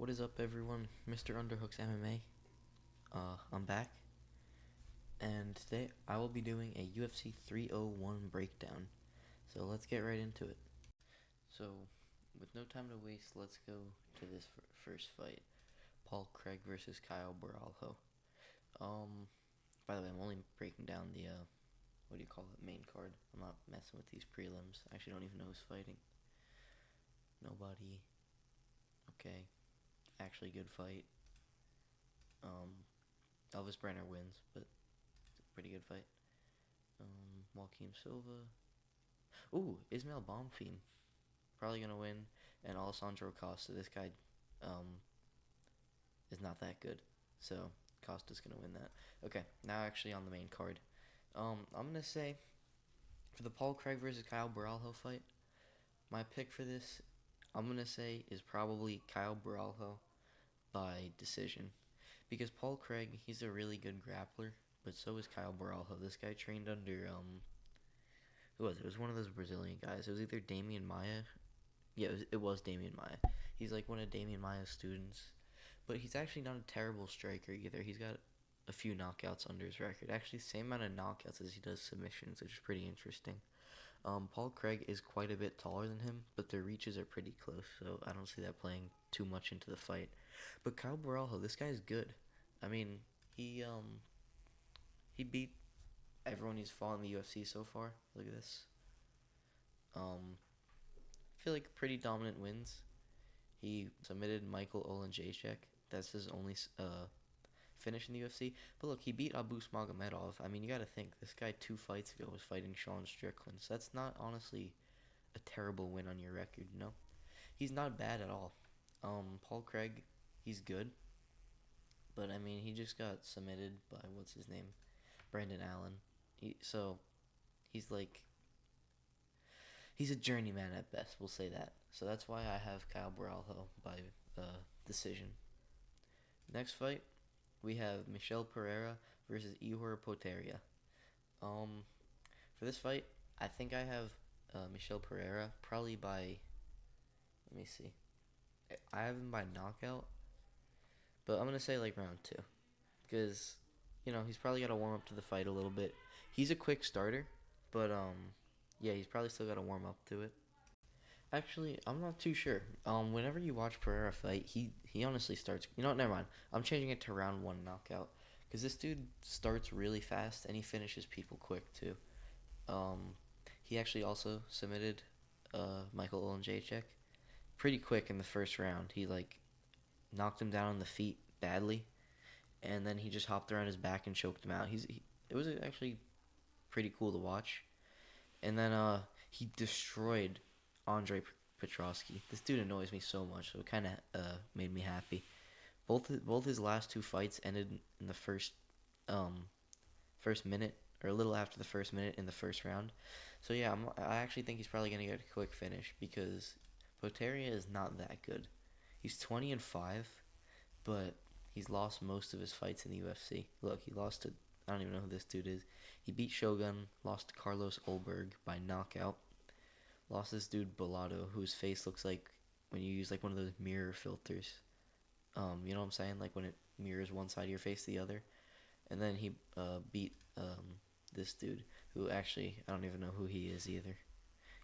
What is up, everyone? Mr. Underhook's MMA. I'm back, and today I will be doing a UFC 301 breakdown. So let's get right into it. So, with no time to waste, let's go to this first fight: Paul Craig versus Kyle Boralho. Um, by the way, I'm only breaking down the what do you call it, main card. I'm not messing with these prelims. I actually don't even know who's fighting. Nobody. Okay, actually good fight. Um, Elvis Brenner wins, but pretty good fight. Joaquim Silva. Ooh, Ismail Bonfim. Probably going to win. And Alessandro Costa. This guy is not that good. So, Costa's going to win that. Okay, now actually on the main card. I'm going to say, for the Paul Craig versus Kyle Boralho fight, my pick for this, I'm going to say, is probably Kyle Boralho by decision. Because Paul Craig, he's a really good grappler, but so is Kyle Boralho. This guy trained under who was it? It was one of those Brazilian guys. It was either Damian Maia. Yeah, it was Damian Maia. He's like one of Damian Maia's students, but he's actually not a terrible striker either. He's got a few knockouts under his record. Actually, same amount of knockouts as he does submissions, which is pretty interesting. Paul Craig is quite a bit taller than him, but their reaches are pretty close, so I don't see that playing too much into the fight. But Kyle Boralho, this guy's good. I mean, he beat everyone he's fought in the UFC so far. Look at this. I feel like pretty dominant wins. He submitted Michael Olenjacek. That's his only finish in the UFC. But look, he beat Abus Magomedov. I mean, you got to think this guy 2 fights ago was fighting Sean Strickland. So that's not honestly a terrible win on your record. No, he's not bad at all. Paul Craig, he's good, but I mean, he just got submitted by what's his name, Brandon Allen. So he's like he's a journeyman at best. We'll say that. So that's why I have Kyle Boralho by decision. Next fight, we have Michel Pereira versus Ihor Potieria. For this fight, I think I have Michel Pereira probably by. Let me see. I have him by knockout, but I'm gonna say like round 2, because he's probably got to warm up to the fight a little bit. He's a quick starter, but yeah, he's probably still got to warm up to it. Actually, I'm not too sure. Whenever you watch Pereira fight, he honestly starts. You know what? Never mind. I'm changing it to round 1 knockout, because this dude starts really fast and he finishes people quick too. Um, he actually also submitted Michael Olenjacek pretty quick in the first round. He like knocked him down on the feet badly, and then he just hopped around his back and choked him out. It was actually pretty cool to watch. And then he destroyed Andre Petrosky. This dude annoys me so much, so it kind of made me happy. Both his last 2 fights ended in the first minute, or a little after the first minute in the first round. So yeah, I actually think he's probably gonna get a quick finish, because Poteria is not that good. He's 20-5, but he's lost most of his fights in the UFC. Look, he lost to, I don't even know who this dude is. He beat Shogun, lost to Carlos Olberg by knockout. Lost this dude Bellotto, whose face looks like when you use like one of those mirror filters. You know what I'm saying? Like when it mirrors one side of your face to the other. And then he beat this dude, who actually I don't even know who he is either.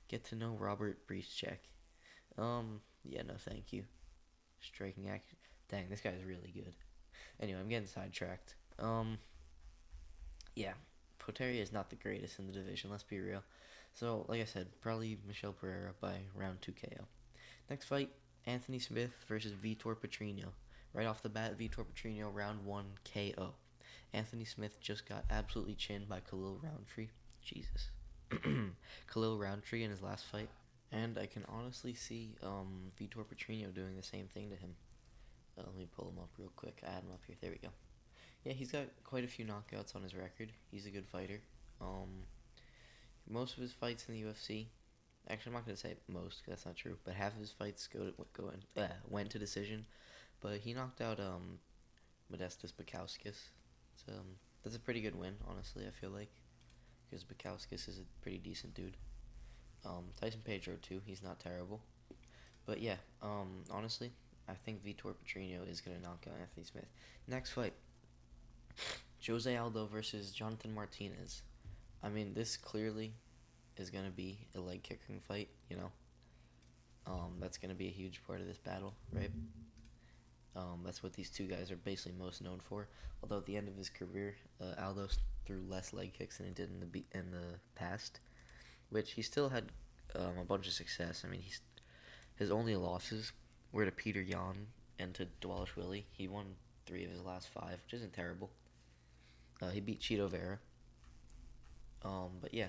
Get to know Robert Breachcheck. Yeah, no, thank you. Striking action. Dang, this guy's really good. Anyway, I'm getting sidetracked. Yeah, Poteria is not the greatest in the division, let's be real. So, like I said, probably Michel Pereira by round 2 KO. Next fight, Anthony Smith versus Vitor Petrino. Right off the bat, Vitor Petrino, round 1 KO. Anthony Smith just got absolutely chinned by Khalil Roundtree. Jesus. Khalil Roundtree in his last fight. And I can honestly see Vitor Petrino doing the same thing to him. Let me pull him up real quick. I had him up here. There we go. Yeah, he's got quite a few knockouts on his record. He's a good fighter. Most of his fights in the UFC, actually, I'm not gonna say most, 'cause that's not true. But half of his fights went to decision. But he knocked out Modestas Bukauskas. So that's a pretty good win, honestly. I feel like, because Bukauskas is a pretty decent dude. Tyson Pedro too. He's not terrible. But yeah, honestly, I think Vitor Petrino is gonna knock out Anthony Smith. Next fight, Jose Aldo versus Jonathan Martinez. I mean, this clearly is gonna be a leg kicking fight. That's gonna be a huge part of this battle, right? That's what these two guys are basically most known for. Although at the end of his career, Aldo threw less leg kicks than he did in the past, which he still had a bunch of success. I mean, his only losses were to Peter Yan and to Dwalishvili. He won 3 of his last 5, which isn't terrible. He beat Chito Vera. But yeah,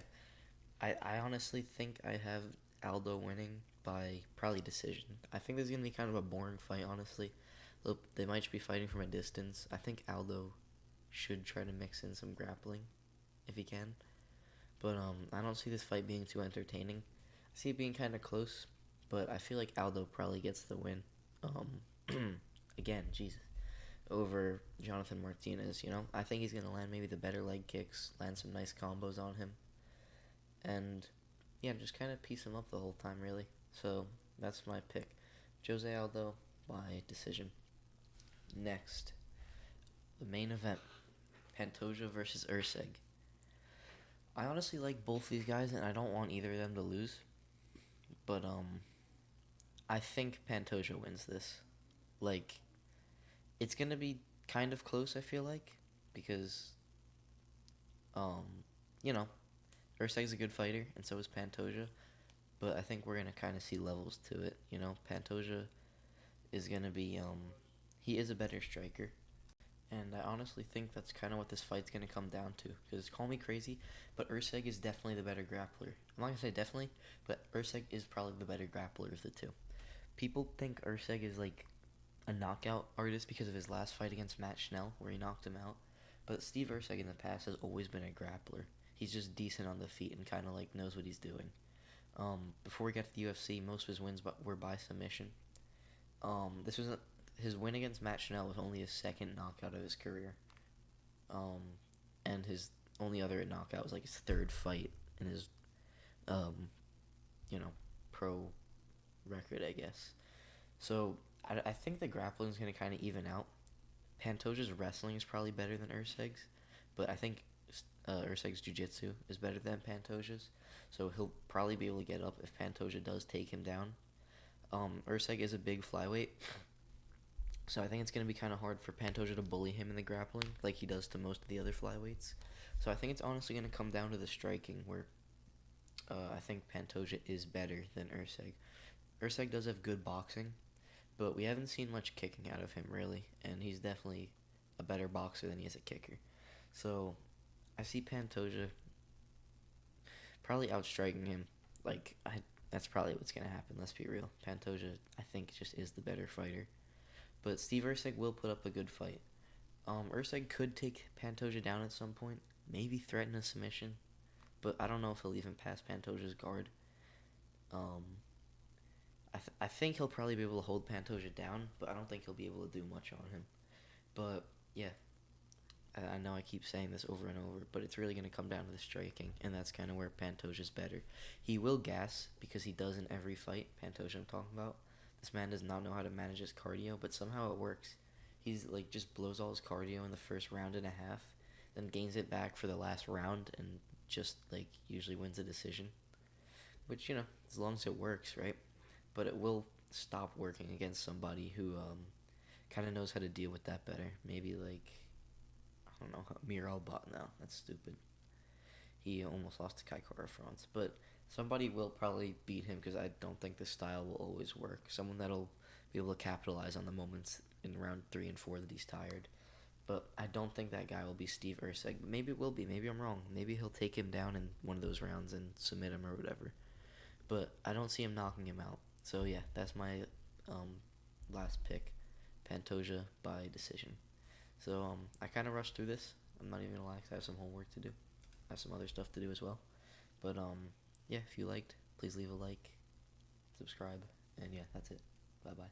I honestly think I have Aldo winning by probably decision. I think this is going to be kind of a boring fight, honestly. They might just be fighting from a distance. I think Aldo should try to mix in some grappling if he can. But I don't see this fight being too entertaining. I see it being kind of close, but I feel like Aldo probably gets the win. Again, Jesus. Over Jonathan Martinez, I think he's going to land maybe the better leg kicks, land some nice combos on him. And, yeah, just kind of piece him up the whole time, really. So, that's my pick. Jose Aldo by decision. Next, the main event, Pantoja versus Erceg. I honestly like both these guys, and I don't want either of them to lose. But, I think Pantoja wins this. It's going to be kind of close, I feel like, because, Erceg's a good fighter, and so is Pantoja, but I think we're going to kind of see levels to it, Pantoja is going to be, he is a better striker, and I honestly think that's kind of what this fight's going to come down to, because call me crazy, but Erceg is definitely the better grappler. I'm not going to say definitely, but Erceg is probably the better grappler of the two. People think Erceg is, a knockout artist because of his last fight against Matt Schnell, where he knocked him out. But Steve Erceg in the past has always been a grappler. He's just decent on the feet and kind of knows what he's doing. Before he got to the UFC, most of his wins were by submission. His win against Matt Schnell was only his second knockout of his career. And his only other knockout was his third fight in his, pro record, I guess. So I think the grappling is going to kind of even out. Pantoja's wrestling is probably better than Erceg's, but I think Erceg's jiu-jitsu is better than Pantoja's, so he'll probably be able to get up if Pantoja does take him down. Erceg is a big flyweight, so I think it's going to be kind of hard for Pantoja to bully him in the grappling like he does to most of the other flyweights. So I think it's honestly going to come down to the striking, where I think Pantoja is better than Erceg. Erceg does have good boxing, but we haven't seen much kicking out of him, really, and he's definitely a better boxer than he is a kicker. So, I see Pantoja probably outstriking him. That's probably what's going to happen, let's be real. Pantoja, I think, just is the better fighter. But Steve Erceg will put up a good fight. Erceg could take Pantoja down at some point, maybe threaten a submission, but I don't know if he'll even pass Pantoja's guard. I think he'll probably be able to hold Pantoja down, but I don't think he'll be able to do much on him. But, yeah, I know I keep saying this over and over, but it's really going to come down to the striking, and that's kind of where Pantoja's better. He will gas, because he does in every fight, Pantoja I'm talking about. This man does not know how to manage his cardio, but somehow it works. He's, just blows all his cardio in the first round and a half, then gains it back for the last round, and just, usually wins a decision. Which, as long as it works, right? But it will stop working against somebody who kind of knows how to deal with that better. Maybe I don't know, Amir Albot now. That's stupid. He almost lost to Kai Kara-France. But somebody will probably beat him because I don't think this style will always work. Someone that'll be able to capitalize on the moments in round 3 and 4 that he's tired. But I don't think that guy will be Steve Erceg. Maybe it will be. Maybe I'm wrong. Maybe he'll take him down in one of those rounds and submit him or whatever. But I don't see him knocking him out. So yeah, that's my last pick, Pantoja by decision. So I kind of rushed through this. I'm not even gonna lie, 'cause I have some homework to do. I have some other stuff to do as well. But yeah, if you liked, please leave a like, subscribe, and yeah, that's it. Bye bye.